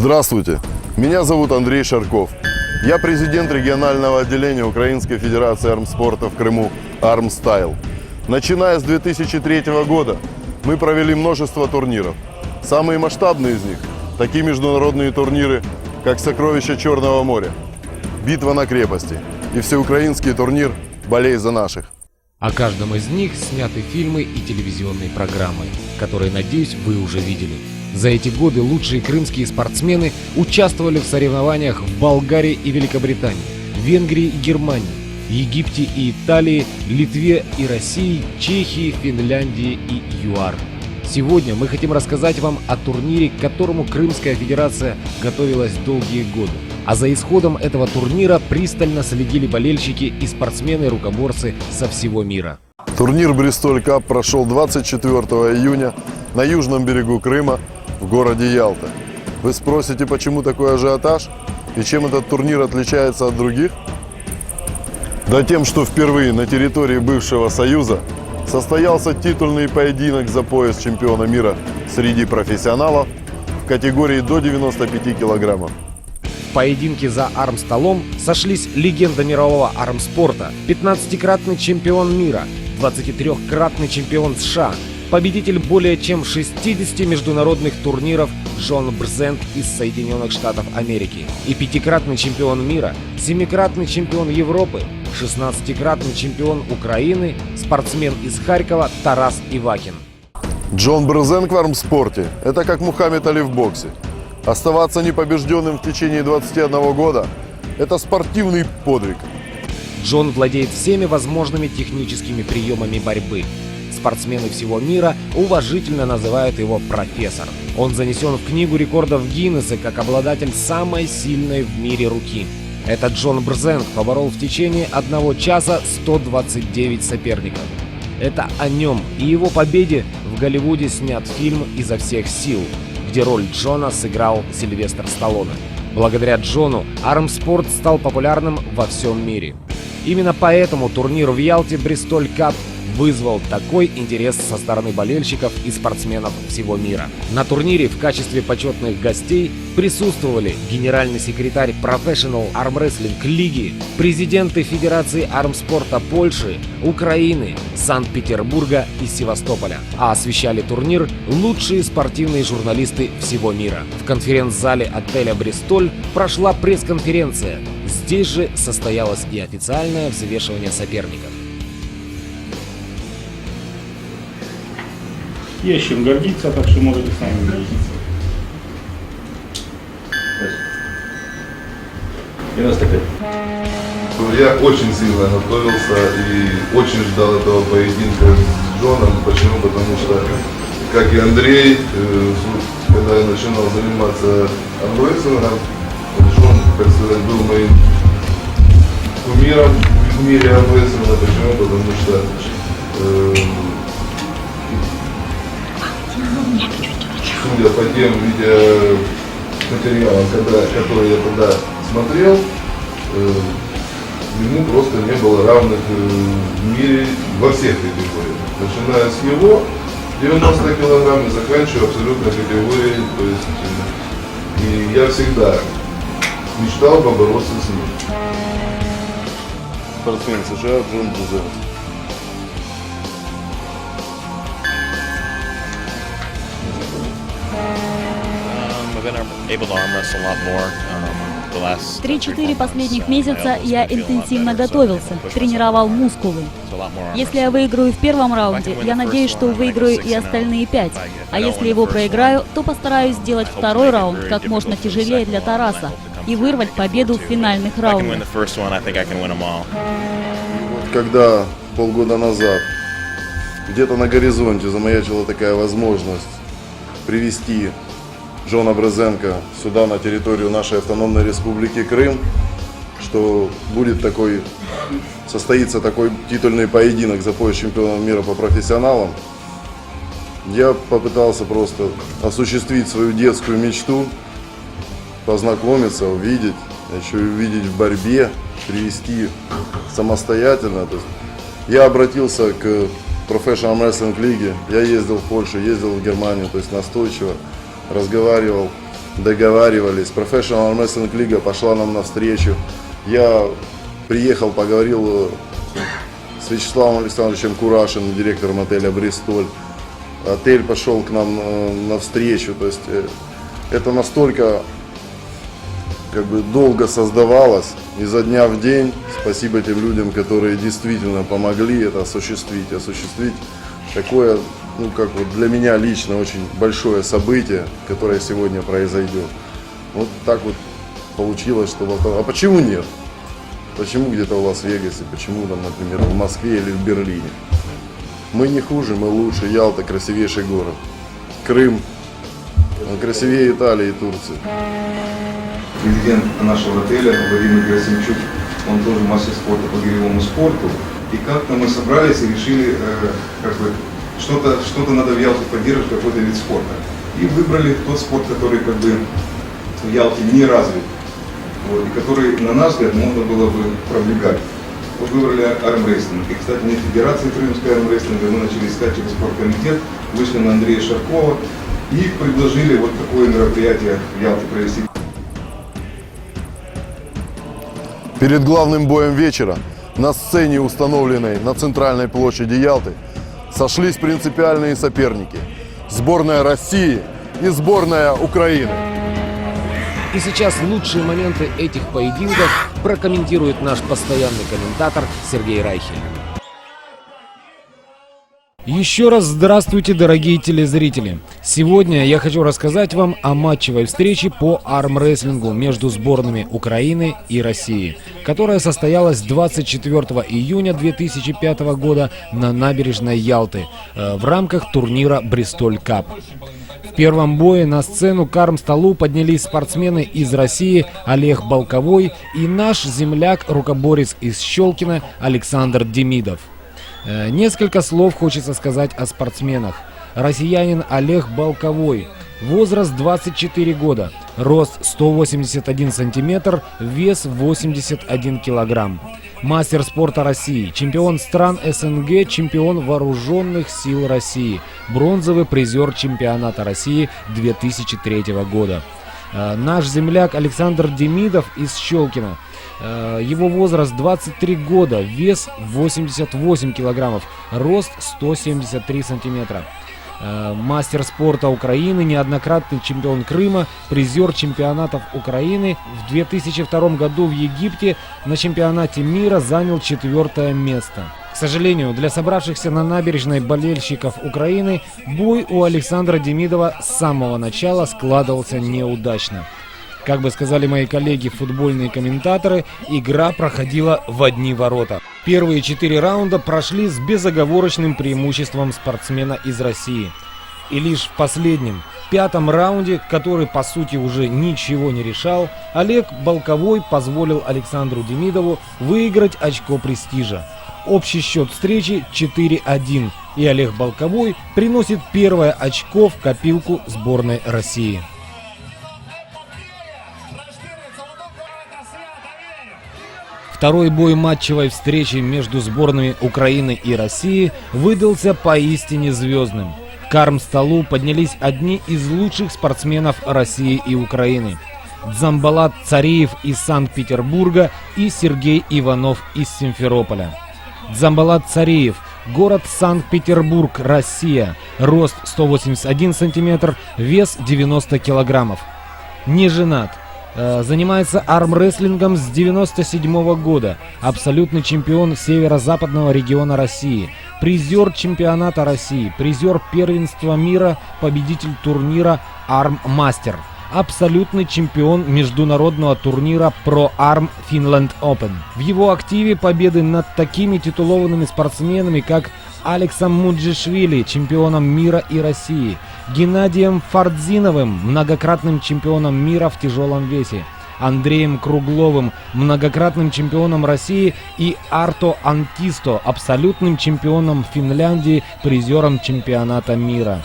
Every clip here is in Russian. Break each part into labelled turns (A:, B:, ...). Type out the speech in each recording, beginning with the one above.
A: Здравствуйте, меня зовут Андрей Шарков. Я президент регионального отделения Украинской Федерации армспорта в Крыму «Армстайл». Начиная с 2003 года мы провели множество турниров. Самые масштабные из них – такие международные турниры, как «Сокровища Черного моря», «Битва на крепости» и всеукраинский турнир «Болей за наших».
B: О каждом из них сняты фильмы и телевизионные программы, которые, надеюсь, вы уже видели. За эти годы лучшие крымские спортсмены участвовали в соревнованиях в Болгарии и Великобритании, Венгрии и Германии, Египте и Италии, Литве и России, Чехии, Финляндии и ЮАР. Сегодня мы хотим рассказать вам о турнире, к которому Крымская Федерация готовилась долгие годы. А за исходом этого турнира пристально следили болельщики и спортсмены-рукоборцы со всего мира.
A: Турнир «Бристоль Кап» прошел 24 июня на южном берегу Крыма в городе Ялта. Вы спросите, почему такой ажиотаж и чем этот турнир отличается от других? Да тем, что впервые на территории бывшего Союза состоялся титульный поединок за пояс чемпиона мира среди профессионалов в категории до 95 килограммов.
B: В поединке за армстолом сошлись легенда мирового армспорта, 15-кратный чемпион мира, 23-кратный чемпион США, победитель более чем 60 международных турниров Джон Брзент из Соединенных Штатов Америки и 5-кратный чемпион мира, 7-кратный чемпион Европы, 16-кратный чемпион Украины, спортсмен из Харькова Тарас Ивакин.
A: Джон Брзент в армспорте – это как Мухаммед Али в боксе. Оставаться непобежденным в течение 21 года – это спортивный подвиг.
B: Джон владеет всеми возможными техническими приемами борьбы. Спортсмены всего мира уважительно называют его профессор. Он занесен в книгу рекордов Гиннесса как обладатель самой сильной в мире руки. Этот Джон Брзент поборол в течение 1 часа 129 соперников. Это о нем и его победе в Голливуде снят фильм «Изо всех сил», где роль Джона сыграл Сильвестр Сталлоне. Благодаря Джону армспорт стал популярным во всем мире. Именно поэтому турнир в Ялте «Бристоль Кап» вызвал такой интерес со стороны болельщиков и спортсменов всего мира. На турнире в качестве почетных гостей присутствовали генеральный секретарь Professional Arm Wrestling Лиги, президенты Федерации армспорта Польши, Украины, Санкт-Петербурга и Севастополя. А освещали турнир лучшие спортивные журналисты всего мира. В конференц-зале отеля «Бристоль» прошла пресс-конференция. Здесь же состоялось и официальное взвешивание соперников.
C: Есть чем гордиться, так что можете сами гордиться. 95.
D: Я очень сильно готовился и очень ждал этого поединка с Джоном. Почему? Потому что, как и Андрей, когда я начинал заниматься армрестлингом, Джон, так сказать, был моим кумиром в мире армрестлинга. Почему? Потому что судя по тем видеоматериалам, которые я тогда смотрел, ему просто не было равных в мире во всех категориях. Начиная с него 90 килограмм и заканчивая абсолютно категорией. То есть, и я всегда мечтал побороться с ним.
A: Спортсмен США Джон Брзент.
E: В 3-4 последних месяца я интенсивно готовился, тренировал мускулы. Если я выиграю в первом раунде, я надеюсь, что выиграю и остальные 5. А если его проиграю, то постараюсь сделать второй раунд как можно тяжелее для Тараса и вырвать победу в финальных раундах.
A: Когда полгода назад где-то на горизонте замаячила такая возможность привести Джона Брзенка сюда, на территорию нашей автономной республики Крым, что состоится такой титульный поединок за пояс чемпиона мира по профессионалам, я попытался просто осуществить свою детскую мечту, познакомиться, увидеть, еще и увидеть в борьбе, привести самостоятельно. То есть я обратился к Professional Wrestling League, я ездил в Польшу, ездил в Германию, то есть настойчиво разговаривал договаривались. Professional Wrestling Лига пошла нам навстречу. Я приехал, поговорил с Вячеславом Александровичем Курашиным, директором отеля «Бристоль». Отель пошел к нам навстречу. То есть это настолько долго создавалось, изо дня в день. Спасибо тем людям, которые действительно помогли это осуществить такое, для меня лично очень большое событие, которое сегодня произойдет. Вот так вот получилось, что... А почему нет? Почему где-то в Лас-Вегасе, почему там, например, в Москве или в Берлине? Мы не хуже, мы лучше. Ялта — красивейший город. Крым красивее Италии и Турции.
F: Президент нашего отеля Владимир Герасимчук, он тоже мастер спорта по гиревому спорту. И как-то мы собрались и решили, что-то надо в Ялте поддерживать, какой-то вид спорта. И выбрали тот спорт, который в Ялте не развит, и который, на наш взгляд, можно было бы продвигать. Вот выбрали армрестлинг. И, кстати, не Федерация Крымская армрестлинга, мы начали искать через спорткомитет, вышли на Андрея Шаркова и предложили вот такое мероприятие в Ялте провести.
A: Перед главным боем вечера на сцене, установленной на центральной площади Ялты, сошлись принципиальные соперники – сборная России и сборная Украины.
B: И сейчас лучшие моменты этих поединков прокомментирует наш постоянный комментатор Сергей Райхель. Еще раз здравствуйте, дорогие телезрители! Сегодня я хочу рассказать вам о матчевой встрече по армрестлингу между сборными Украины и России, которая состоялась 24 июня 2005 года на набережной Ялты в рамках турнира «Бристоль Кап». В первом бое на сцену к армстолу поднялись спортсмены из России Олег Балковой и наш земляк, рукоборец из Щелкина Александр Демидов. Несколько слов хочется сказать о спортсменах. Россиянин Олег Балковой. Возраст 24 года. Рост 181 сантиметр. Вес 81 килограмм. Мастер спорта России. Чемпион стран СНГ. Чемпион вооруженных сил России. Бронзовый призер чемпионата России 2003 года. Наш земляк Александр Демидов из Щелкина. Его возраст 23 года, вес 88 килограммов, рост 173 сантиметра. Мастер спорта Украины, неоднократный чемпион Крыма, призер чемпионатов Украины. В 2002 году в Египте на чемпионате мира занял 4-е место. К сожалению, для собравшихся на набережной болельщиков Украины бой у Александра Демидова с самого начала складывался неудачно. Как бы сказали мои коллеги футбольные комментаторы, игра проходила в одни ворота. Первые 4 раунда прошли с безоговорочным преимуществом спортсмена из России. И лишь в последнем, 5-м раунде, который по сути уже ничего не решал, Олег Балковой позволил Александру Демидову выиграть очко престижа. Общий счет встречи 4-1, и Олег Балковой приносит первое очко в копилку сборной России. Второй бой матчевой встречи между сборными Украины и России выдался поистине звездным. К армстолу поднялись одни из лучших спортсменов России и Украины. Дзамбалат Цареев из Санкт-Петербурга и Сергей Иванов из Симферополя. Дзамбалат Цареев, город Санкт-Петербург, Россия, рост 181 сантиметр, вес 90 килограммов. Не женат. Занимается армрестлингом с 1997 года. Абсолютный чемпион северо-западного региона России. Призер чемпионата России. Призер первенства мира. Победитель турнира Арммастер. Абсолютный чемпион международного турнира Pro Arm Finland Open. В его активе победы над такими титулованными спортсменами, как Алексом Муджишвили, чемпионом мира и России, Геннадием Фардзиновым, многократным чемпионом мира в тяжелом весе, Андреем Кругловым, многократным чемпионом России, и Арто Антисто, абсолютным чемпионом Финляндии, призером чемпионата мира.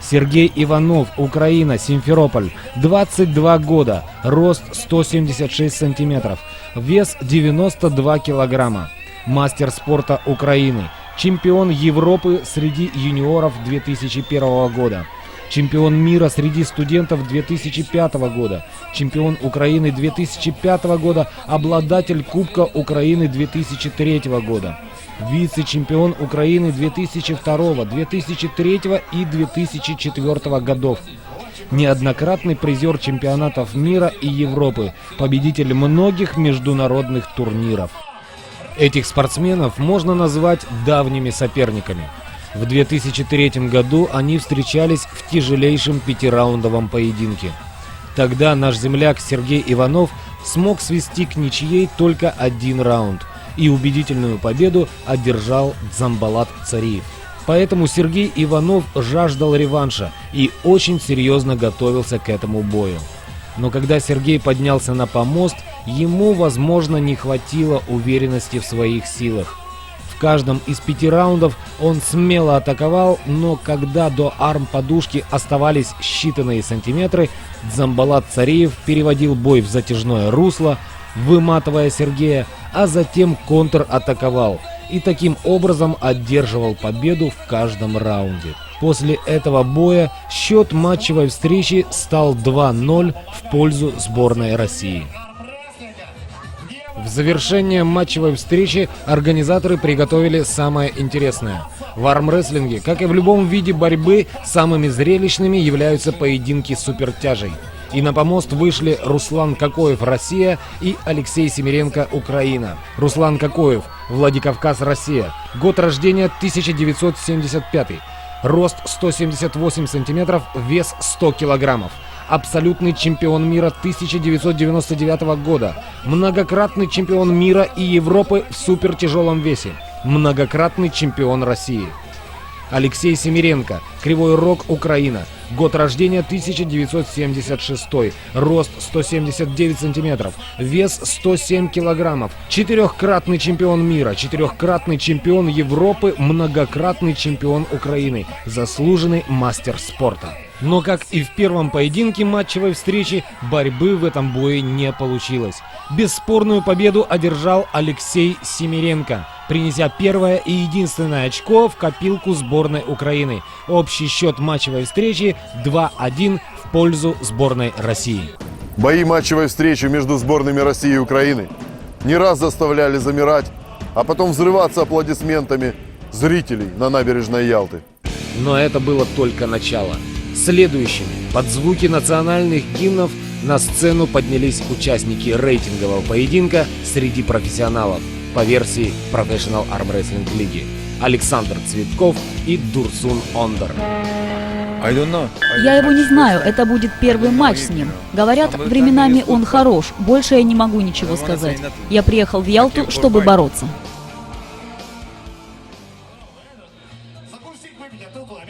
B: Сергей Иванов, Украина, Симферополь, 22 года, рост 176 сантиметров, вес 92 килограмма, мастер спорта Украины, чемпион Европы среди юниоров 2001 года. чемпион мира среди студентов 2005 года, чемпион Украины 2005 года, обладатель Кубка Украины 2003 года, вице-чемпион Украины 2002, 2003 и 2004 годов. Неоднократный призер чемпионатов мира и Европы, победитель многих международных турниров. Этих спортсменов можно назвать давними соперниками. В 2003 году они встречались в тяжелейшем пятираундовом поединке. Тогда наш земляк Сергей Иванов смог свести к ничьей только один раунд, и убедительную победу одержал Дзамбалат Цариев. Поэтому Сергей Иванов жаждал реванша и очень серьезно готовился к этому бою. Но когда Сергей поднялся на помост, ему, возможно, не хватило уверенности в своих силах. В каждом из 5 раундов он смело атаковал, но когда до арм-подушки оставались считанные сантиметры, Дзамбалат Цариев переводил бой в затяжное русло, выматывая Сергея, а затем контратаковал и таким образом одерживал победу в каждом раунде. После этого боя счет матчевой встречи стал 2-0 в пользу сборной России. В завершение матчевой встречи организаторы приготовили самое интересное. В армрестлинге, как и в любом виде борьбы, самыми зрелищными являются поединки супертяжей. И на помост вышли Руслан Кокоев, Россия, и Алексей Семеренко, Украина. Руслан Кокоев, Владикавказ, Россия. Год рождения 1975. Рост 178 сантиметров, вес 100 килограммов. Абсолютный чемпион мира 1999 года. Многократный чемпион мира и Европы в супертяжелом весе. Многократный чемпион России. Алексей Семеренко, Кривой Рог, Украина. Год рождения 1976. Рост 179 сантиметров. Вес 107 килограммов. 4-кратный чемпион мира, 4-кратный чемпион Европы, многократный чемпион Украины. Заслуженный мастер спорта. Но, как и в первом поединке матчевой встречи, борьбы в этом бое не получилось. Бесспорную победу одержал Алексей Семеренко, принеся первое и единственное очко в копилку сборной Украины. Общий счет матчевой встречи 2-1 в пользу сборной России.
A: Бои матчевой встречи между сборными России и Украины не раз заставляли замирать, а потом взрываться аплодисментами зрителей на набережной Ялты.
B: Но это было только начало. Следующими, под звуки национальных гимнов, на сцену поднялись участники рейтингового поединка среди профессионалов по версии Professional Arm Wrestling League. Александр Цветков и Дурсун Ондор.
E: Я его не знаю, это будет первый матч с ним. Говорят, временами он хорош, больше я не могу ничего сказать. Я приехал в Ялту, чтобы бороться.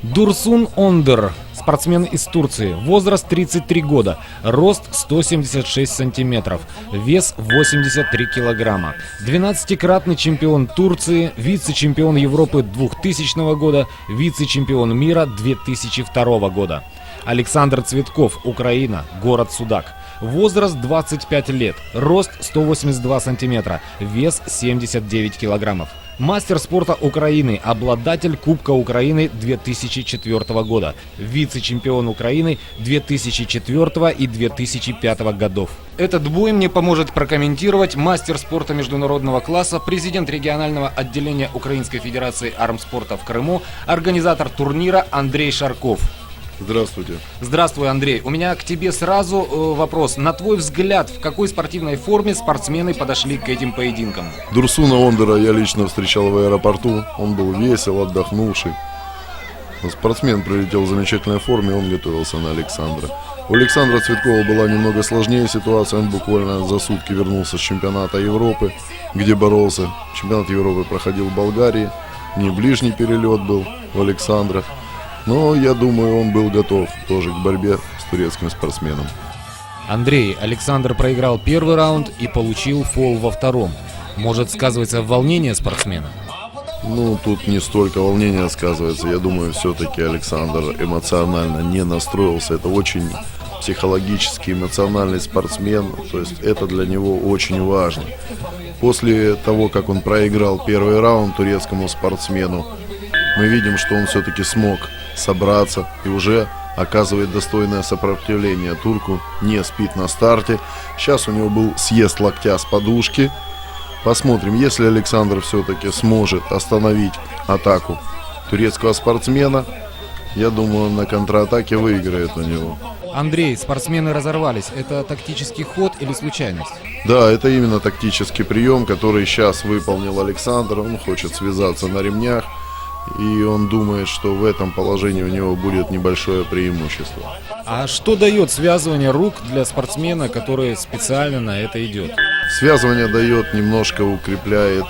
B: Дурсун Ондор, спортсмен из Турции, возраст 33 года, рост 176 сантиметров, вес 83 килограмма, 12-кратный чемпион Турции, вице-чемпион Европы 2000 года, вице-чемпион мира 2002 года. Александр Цветков, Украина, город Судак. Возраст 25 лет, рост 182 сантиметра, вес 79 килограммов. Мастер спорта Украины, обладатель Кубка Украины 2004 года, вице-чемпион Украины 2004 и 2005 годов. Этот бой мне поможет прокомментировать мастер спорта международного класса, президент регионального отделения Украинской Федерации армспорта в Крыму, организатор турнира Андрей Шарков.
A: Здравствуйте.
B: Здравствуй, Андрей. У меня к тебе сразу вопрос. На твой взгляд, в какой спортивной форме спортсмены подошли к этим поединкам?
A: Дурсуна Ондора я лично встречал в аэропорту. Он был весел, отдохнувший. Спортсмен прилетел в замечательной форме, он готовился на Александра. У Александра Цветкова была немного сложнее ситуация. Он буквально за сутки вернулся с чемпионата Европы, где боролся. Чемпионат Европы проходил в Болгарии. Не ближний перелет был у Александра. Но я думаю, он был готов тоже к борьбе с турецким спортсменом.
B: Андрей, Александр проиграл первый раунд и получил фол во втором. Может сказываться волнение спортсмена?
A: Ну, тут не столько волнения сказывается. Я думаю, все-таки Александр эмоционально не настроился. Это очень психологически эмоциональный спортсмен. То есть это для него очень важно. После того, как он проиграл первый раунд турецкому спортсмену, мы видим, что он все-таки смог собраться и уже оказывает достойное сопротивление турку, не спит на старте. Сейчас у него был съезд локтя с подушки. Посмотрим, если Александр все-таки сможет остановить атаку турецкого спортсмена, я думаю, он на контратаке выиграет у него.
G: Андрей, спортсмены разорвались. Это тактический ход или случайность?
A: Да, это именно тактический прием, который сейчас выполнил Александр. Он хочет связаться на ремнях, и он думает, что в этом положении у него будет небольшое преимущество.
G: А что дает связывание рук для спортсмена, который специально на это идет?
A: Связывание дает, немножко укрепляет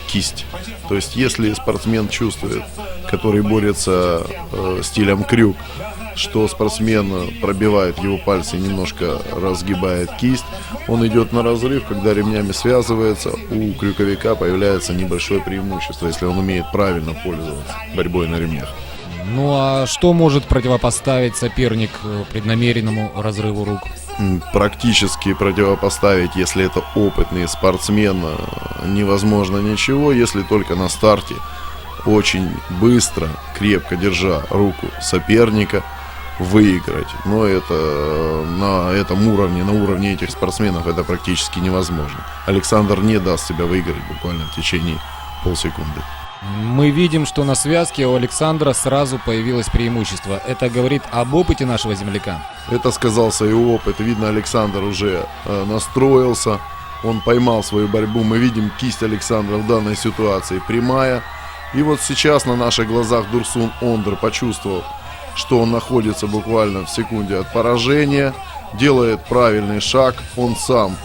A: кисть. То есть, если спортсмен чувствует, который борется стилем крюк, что спортсмен пробивает его пальцы и немножко разгибает кисть, он идет на разрыв, когда ремнями связывается, у крюковика появляется небольшое преимущество, если он умеет правильно пользоваться борьбой на ремнях.
G: Ну а что может противопоставить соперник преднамеренному разрыву рук?
A: Практически противопоставить, если это опытный спортсмен, невозможно ничего, если только на старте очень быстро, крепко держа руку соперника, выиграть. Но это на этом уровне, на уровне этих спортсменов, это практически невозможно. Александр не даст себя выиграть буквально в течение полсекунды.
G: Мы видим, что на связке у Александра сразу появилось преимущество. Это говорит об опыте нашего земляка.
A: Это сказался и опыт. Видно, Александр уже настроился, он поймал свою борьбу. Мы видим, кисть Александра в данной ситуации прямая. И вот сейчас на наших глазах Дурсун Ондыр почувствовал, что он находится буквально в секунде от поражения, делает правильный шаг, он сам